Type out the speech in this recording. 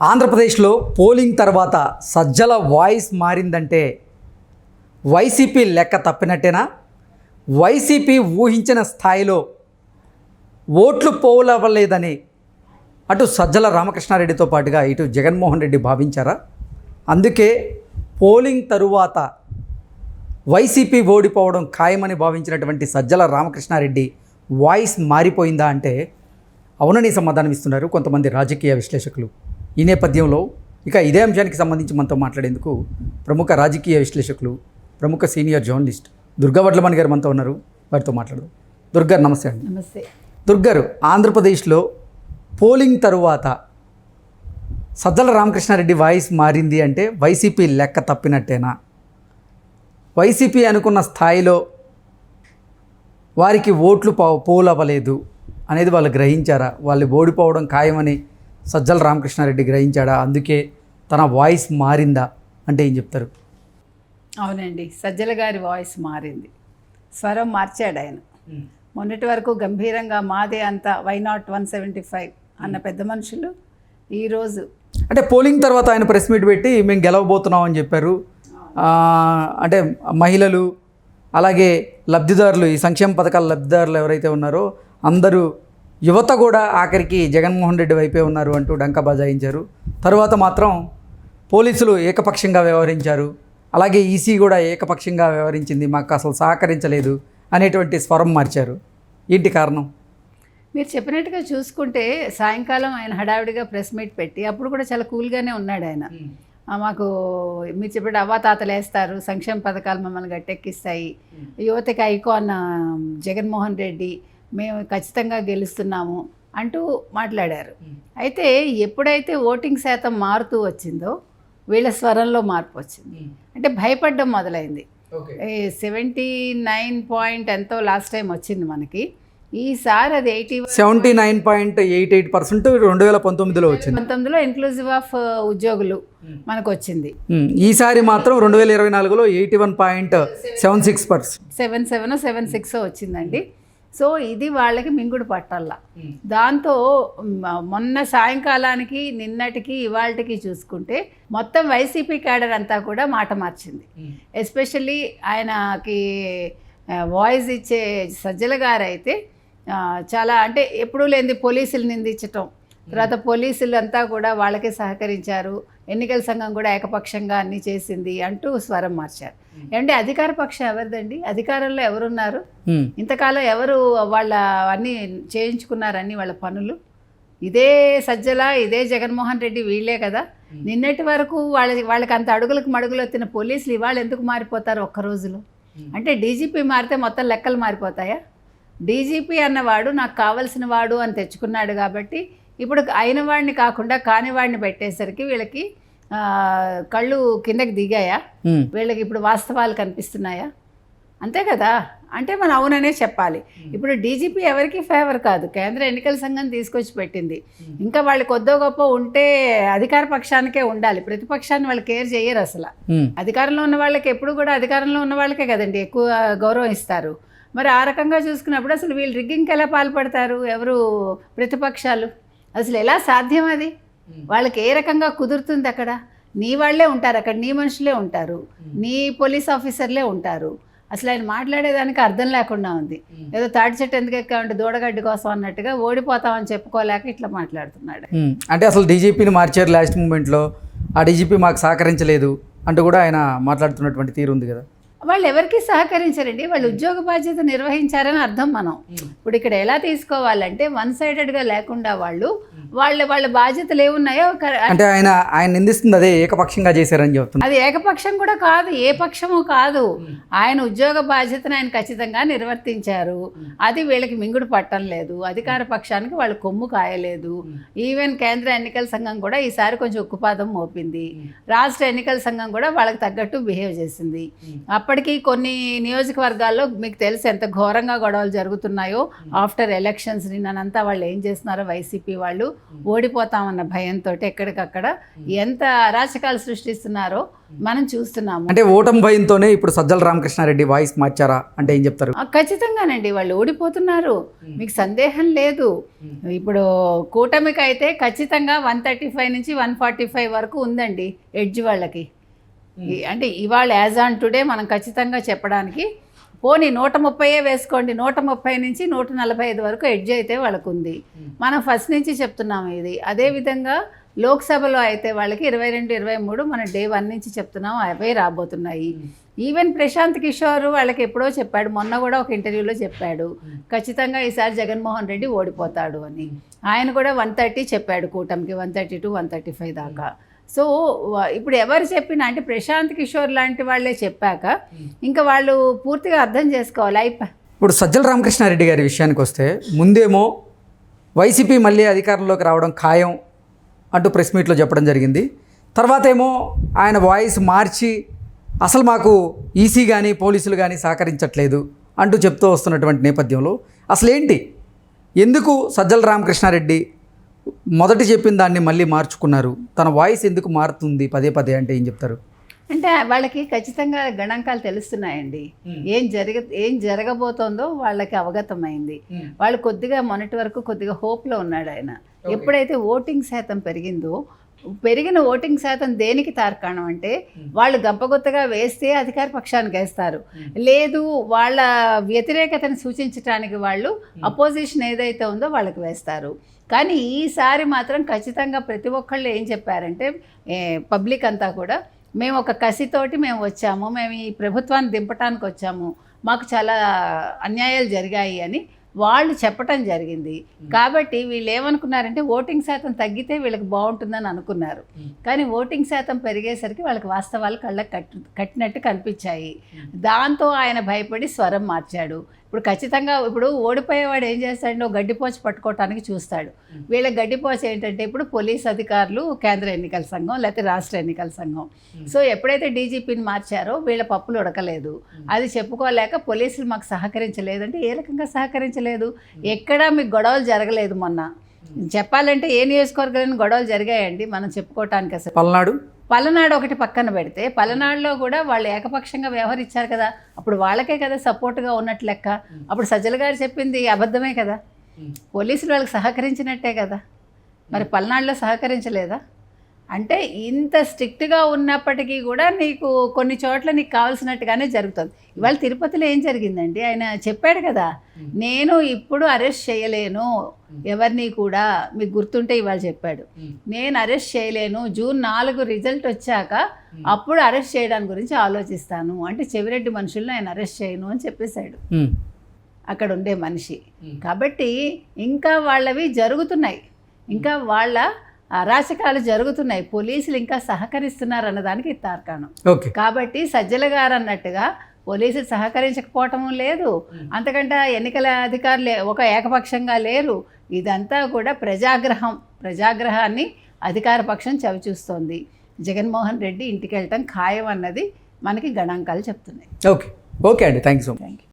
ఆంధ్రప్రదేశ్లో పోలింగ్ తర్వాత Sajjala voice మారిందంటే YCP లెక్క తప్పినట్టేనా? వైసీపీ ఊహించిన స్థాయిలో ఓట్లు పోలవ్వలేదని అటు సజ్జల రామకృష్ణారెడ్డితో పాటుగా ఇటు జగన్మోహన్ రెడ్డి భావించారా? అందుకే పోలింగ్ తరువాత వైసీపీ ఓడిపోవడం ఖాయమని భావించినటువంటి సజ్జల రామకృష్ణారెడ్డి వాయిస్ మారిపోయిందా అంటే అవునని సమాధానం ఇస్తున్నారు కొంతమంది రాజకీయ విశ్లేషకులు. ఈ నేపథ్యంలో ఇక ఇదే అంశానికి సంబంధించి మనతో మాట్లాడేందుకు ప్రముఖ రాజకీయ విశ్లేషకులు, ప్రముఖ సీనియర్ జర్నలిస్ట్ దుర్గా వడ్లమణి గారు మనతో ఉన్నారు. వారితో మాట్లాడదాం. దుర్గారు నమస్తే అండి. నమస్తే. దుర్గారు, ఆంధ్రప్రదేశ్లో పోలింగ్ తరువాత సజ్జల రామకృష్ణారెడ్డి వాయిస్ మారింది అంటే వైసీపీ లెక్క తప్పినట్టేనా? వైసీపీ అనుకున్న స్థాయిలో వారికి ఓట్లు పోలవ్వలేదు అనేది వాళ్ళు గ్రహించారా? వాళ్ళు ఓడిపోవడం ఖాయమని సజ్జల రామకృష్ణారెడ్డి గ్రహించాడా? అందుకే తన వాయిస్ మారిందా అంటే ఏం చెప్తారు? అవునండి, సజ్జల గారి వాయిస్ మారింది, స్వరం మార్చాడు ఆయన. మొన్నటి వరకు గంభీరంగా మాదే అంతా వైనాట్ 175 అన్న పెద్ద మనుషులు ఈరోజు అంటే పోలింగ్ తర్వాత ఆయన ప్రెస్ మీట్ పెట్టి మేము గెలవబోతున్నాం అని చెప్పారు. అంటే మహిళలు అలాగే లబ్ధిదారులు, ఈ సంక్షేమ పథకాల లబ్ధిదారులు ఎవరైతే ఉన్నారో అందరూ, యువత కూడా ఆఖరికి జగన్మోహన్ రెడ్డి వైపే ఉన్నారు అంటూ డంకా బజాయించారు. తర్వాత మాత్రం పోలీసులు ఏకపక్షంగా వ్యవహరించారు, అలాగే ఈసీ కూడా ఏకపక్షంగా వ్యవహరించింది, మాకు అసలు సహకరించలేదు అనేటువంటి స్వరం మార్చారు. ఏంటి కారణం? మీరు చెప్పినట్టుగా చూసుకుంటే సాయంకాలం ఆయన హడావిడిగా ప్రెస్ మీట్ పెట్టి అప్పుడు కూడా చాలా కూల్గానే ఉన్నాడు ఆయన. మాకు మీరు చెప్పినట్టు అవ్వాతాతలు వేస్తారు, సంక్షేమ పథకాలు మమ్మల్ని గట్టెక్కిస్తాయి, యువతకి ఐకాన్ జగన్మోహన్ రెడ్డి, మేము ఖచ్చితంగా గెలుస్తున్నాము అంటూ మాట్లాడారు. అయితే ఎప్పుడైతే ఓటింగ్ శాతం మారుతూ వచ్చిందో వీళ్ళ స్వరంలో మార్పు వచ్చింది. అంటే భయపడడం మొదలైంది. 79 ఎంతో లాస్ట్ టైం వచ్చింది మనకి, ఈసారి అది 79.88% 2019లో వచ్చింది. 19లో ఇంక్లూజివ్ ఆఫ్ ఉద్యోగులు మనకు వచ్చింది. ఈసారి మాత్రం 2024లో 81.76%, 77 వచ్చిందండి. సో ఇది వాళ్ళకి మింగుడు పట్టల్లా. దాంతో మొన్న సాయంకాలానికి నిన్నటికి ఇవాళకి చూసుకుంటే మొత్తం వైసీపీ క్యాడర్ అంతా కూడా మాట మార్చింది. ఎస్పెషల్లీ ఆయనకి వాయిస్ ఇచ్చే సజ్జల గారు అయితే చాలా, అంటే ఎప్పుడూ లేనిది పోలీసులు నిందించటం, తర్వాత పోలీసులు అంతా కూడా వాళ్ళకే సహకరించారు, ఎన్నికల సంఘం కూడా ఏకపక్షంగా అన్నీ చేసింది అంటూ స్వరం మార్చారు. ఏమంటే అధికార పక్షం ఎవరిదండి? అధికారంలో ఎవరున్నారు? ఇంతకాలం ఎవరు వాళ్ళ అన్నీ చేయించుకున్నారు, అన్ని వాళ్ళ పనులు? ఇదే సజ్జల, ఇదే జగన్మోహన్ రెడ్డి, వీళ్ళే కదా. నిన్నటి వరకు వాళ్ళకి అంత అడుగులకు మడుగులు వచ్చిన పోలీసులు ఇవాళ ఎందుకు మారిపోతారు ఒక్క రోజులో? అంటే డీజీపీ మారితే మొత్తం లెక్కలు మారిపోతాయా? డీజీపీ అన్నవాడు నాకు కావలసిన వాడు అని తెచ్చుకున్నాడు కాబట్టి ఇప్పుడు అయిన వాడిని కాకుండా కాని వాడిని పెట్టేసరికి వీళ్ళకి కళ్ళు కిందకి దిగాయా? వీళ్ళకి ఇప్పుడు వాస్తవాలు కనిపిస్తున్నాయా? అంతే కదా. అంటే మనం అవుననే చెప్పాలి. ఇప్పుడు డీజీపీ ఎవరికి ఫేవర్ కాదు, కేంద్ర ఎన్నికల సంఘం తీసుకొచ్చి పెట్టింది. ఇంకా వాళ్ళు కొద్దో గొప్ప ఉంటే అధికార పక్షానికే ఉండాలి, ప్రతిపక్షాన్ని వాళ్ళు కేర్ చేయరు అసలు. అధికారంలో ఉన్న వాళ్ళకి ఎప్పుడు కూడా అధికారంలో ఉన్న వాళ్ళకే కదండి ఎక్కువ గౌరవం ఇస్తారు. మరి ఆ రకంగా చూసుకున్నప్పుడు అసలు వీళ్ళు రిగ్గింగ్కి ఎలా పాల్పడతారు? ఎవరు ప్రతిపక్షాలు? అసలు ఎలా సాధ్యం అది? వాళ్ళకి ఏ రకంగా కుదురుతుంది? అక్కడ నీ వాళ్ళే ఉంటారు, అక్కడ నీ మనుషులే ఉంటారు, నీ పోలీస్ ఆఫీసర్లే ఉంటారు. అసలు ఆయన మాట్లాడేదానికి అర్థం లేకుండా ఉంది. ఏదో తాటి చెట్టు ఎందుకు ఎక్కామంటే దూడగడ్డి కోసం అన్నట్టుగా ఓడిపోతామని చెప్పుకోలేక ఇట్లా మాట్లాడుతున్నాడు. అంటే అసలు డీజీపీని మార్చారు లాస్ట్ మూమెంట్లో, ఆ డీజీపీ మాకు సహకరించలేదు అంటూ కూడా ఆయన మాట్లాడుతున్నటువంటి తీరు ఉంది కదా. వాళ్ళు ఎవరికి సహకరించారండి? వాళ్ళు ఉద్యోగ బాధ్యత నిర్వహించారని అర్థం. మనం ఇప్పుడు ఇక్కడ ఎలా తీసుకోవాలంటే వన్ సైడెడ్గా లేకుండా వాళ్ళ బాధ్యతలు ఏమున్నాయో, అంటే ఆయన నిందిస్తుంది అదే ఏకపక్షంగా చేశారని చెప్తున్నారు. అది ఏకపక్షం కూడా కాదు, ఏ పక్షము కాదు. ఆయన ఉద్యోగ బాధ్యతను ఆయన ఖచ్చితంగా నిర్వర్తించారు. అది వీళ్ళకి మింగుడు పట్టం లేదు, అధికార పక్షానికి వాళ్ళు కొమ్ము కాయలేదు. ఈవెన్ కేంద్ర ఎన్నికల సంఘం కూడా ఈసారి కొంచెం ఉక్కుపాదం మోపింది, రాష్ట్ర ఎన్నికల సంఘం కూడా వాళ్ళకి తగ్గట్టు బిహేవ్ చేసింది. అప్పటి ఇప్పటికీ కొన్ని నియోజకవర్గాల్లో మీకు తెలుసు ఎంత ఘోరంగా గొడవలు జరుగుతున్నాయో ఆఫ్టర్ ఎలక్షన్స్. నిన్నంతా వాళ్ళు ఏం చేస్తున్నారో వైసీపీ వాళ్ళు ఓడిపోతామన్న భయంతో ఎక్కడికక్కడ ఎంత అరాచకాలు సృష్టిస్తున్నారో మనం చూస్తున్నాము. అంటే ఓటమి భయంతోనే ఇప్పుడు సజ్జల రామకృష్ణారెడ్డి వాయిస్ మార్చారా అంటే ఏం చెప్తారు? ఖచ్చితంగానండి, వాళ్ళు ఓడిపోతున్నారు, మీకు సందేహం లేదు. ఇప్పుడు కూటమికి అయితే ఖచ్చితంగా 135 నుంచి 145 వరకు ఉందండి ఎడ్జ్ వాళ్ళకి. అంటే ఇవాళ యాజ్ ఆన్ టుడే మనం ఖచ్చితంగా చెప్పడానికి పోనీ 130 వేసుకోండి, 130 నుంచి 145 వరకు ఎడ్జ్ అయితే వాళ్ళకు ఉంది. మనం ఫస్ట్ నుంచి చెప్తున్నాము ఇది. అదేవిధంగా లోక్సభలో అయితే వాళ్ళకి 22, 23 మనం డే 1 నుంచి చెప్తున్నాం అవే రాబోతున్నాయి. ఈవెన్ ప్రశాంత్ కిషోర్ వాళ్ళకి ఎప్పుడో చెప్పాడు, మొన్న కూడా ఒక ఇంటర్వ్యూలో చెప్పాడు ఖచ్చితంగా ఈసారి జగన్మోహన్ రెడ్డి ఓడిపోతాడు అని. ఆయన కూడా 130 చెప్పాడు కూటమికి, 130 to 135 దాకా. సో ఇప్పుడు ఎవరు చెప్పినా అంటే ప్రశాంత్ కిషోర్ లాంటి వాళ్ళే చెప్పాక ఇంకా వాళ్ళు పూర్తిగా అర్థం చేసుకోవాలి. ఇప్పుడు సజ్జల రామకృష్ణారెడ్డి గారి విషయానికి వస్తే ముందేమో వైసీపీ మళ్ళీ అధికారంలోకి రావడం ఖాయం అంటూ ప్రెస్ మీట్లో చెప్పడం జరిగింది. తర్వాత ఏమో ఆయన వాయిస్ మార్చి అసలు మాకు ఈసీ కానీ పోలీసులు కానీ సహకరించట్లేదు అంటూ చెప్తూ వస్తున్నటువంటి నేపథ్యంలో అసలేంటి, ఎందుకు సజ్జల రామకృష్ణారెడ్డి మొదటి చెప్పిన దాన్ని మళ్ళీ మార్చుకున్నారు? తన వాయిస్ ఎందుకు మారుతుంది పదే పదే అంటే ఏం చెప్తారు? అంటే వాళ్ళకి ఖచ్చితంగా గణాంకాలు తెలుస్తున్నాయండి. ఏం జరగబోతోందో వాళ్ళకి అవగతమైంది. వాళ్ళు కొద్దిగా మొన్నటి వరకు కొద్దిగా హోప్లో ఉన్నాడు ఆయన. ఎప్పుడైతే ఓటింగ్ శాతం పెరిగిన ఓటింగ్ శాతం దేనికి తార్కాణం అంటే వాళ్ళు గంపగొత్తగా వేస్తే అధికార పక్షానికి వేస్తారు, లేదు వాళ్ళ వ్యతిరేకతను సూచించడానికి వాళ్ళు అపోజిషన్ ఏదైతే ఉందో వాళ్ళకి వేస్తారు. కానీ ఈసారి మాత్రం ఖచ్చితంగా ప్రతి ఒక్కళ్ళు ఏం చెప్పారంటే పబ్లిక్ అంతా కూడా మేము ఒక కసితోటి మేము వచ్చాము, మేము ఈ ప్రభుత్వాన్ని దింపటానికి వచ్చాము, మాకు చాలా అన్యాయాలు జరిగాయి అని వాళ్ళు చెప్పటం జరిగింది. కాబట్టి వీళ్ళు ఏమనుకున్నారంటే ఓటింగ్ శాతం తగ్గితే వీళ్ళకి బాగుంటుందని అనుకున్నారు. కానీ ఓటింగ్ శాతం పెరిగేసరికి వాళ్ళకి వాస్తవాలు కళ్ళకి కట్టినట్టు కనిపించాయి. దాంతో ఆయన భయపడి స్వరం మార్చాడు. ఇప్పుడు ఖచ్చితంగా ఇప్పుడు ఓడిపోయేవాడు ఏం చేస్తాడంటే గడ్డిపోచ పట్టుకోవటానికి చూస్తాడు. వీళ్ళ గడ్డిపోచ ఏంటంటే ఇప్పుడు పోలీస్ అధికారులు, కేంద్ర ఎన్నికల సంఘం లేకపోతే రాష్ట్ర ఎన్నికల సంఘం. సో ఎప్పుడైతే డీజీపీని మార్చారో వీళ్ళ పప్పులు ఉడకలేదు. అది చెప్పుకోలేక పోలీసులు మాకు సహకరించలేదంటే ఏ రకంగా సహకరించలేదు? ఎక్కడా మీకు గొడవలు జరగలేదు. మొన్న చెప్పాలంటే ఏ నియోజకవర్గాలను గొడవలు జరిగాయండి మనం చెప్పుకోవటానికి? అసలు పలనాడు ఒకటి పక్కన పెడితే పలనాడులో కూడా వాళ్ళు ఏకపక్షంగా వ్యవహరించారు కదా, అప్పుడు వాళ్ళకే కదా సపోర్ట్గా ఉన్నట్టు లెక్క. అప్పుడు సజ్జల గారు చెప్పింది అబద్ధమే కదా, పోలీసులు వాళ్ళకి సహకరించినట్టే కదా, మరి పల్నాడులో సహకరించలేదా? అంటే ఇంత స్ట్రిక్ట్గా ఉన్నప్పటికీ కూడా నీకు కొన్ని చోట్ల నీకు కావాల్సినట్టుగానే జరుగుతుంది. ఇవాళ తిరుపతిలో ఏం జరిగిందండి, ఆయన చెప్పాడు కదా, నేను ఇప్పుడు అరెస్ట్ చేయలేను ఎవరిని కూడా, మీకు గుర్తుంటే ఇవాళ చెప్పాడు, నేను అరెస్ట్ చేయలేను, June 4 రిజల్ట్ వచ్చాక అప్పుడు అరెస్ట్ చేయడానికి గురించి ఆలోచిస్తాను అంటే చెవిరెడ్డి మనుషులను ఆయన అరెస్ట్ చేయను అని చెప్పేశాడు అక్కడ ఉండే మనిషి. కాబట్టి ఇంకా వాళ్ళవి జరుగుతున్నాయి, ఇంకా వాళ్ళ అరాచకాలు జరుగుతున్నాయి, పోలీసులు ఇంకా సహకరిస్తున్నారు అన్నదానికి తార్కాణం. కాబట్టి సజ్జల గారు అన్నట్టుగా పోలీసులు సహకరించకపోవటం లేదు, అంతకంటే ఎన్నికల అధికారులు ఒక ఏకపక్షంగా లేరు. ఇదంతా కూడా ప్రజాగ్రహాన్ని అధికార పక్షం చవిచూస్తోంది. జగన్మోహన్ రెడ్డి ఇంటికి వెళ్ళటం ఖాయం అన్నది మనకి గణాంకాలు చెప్తున్నాయి. ఓకే అండి, థ్యాంక్ యూ.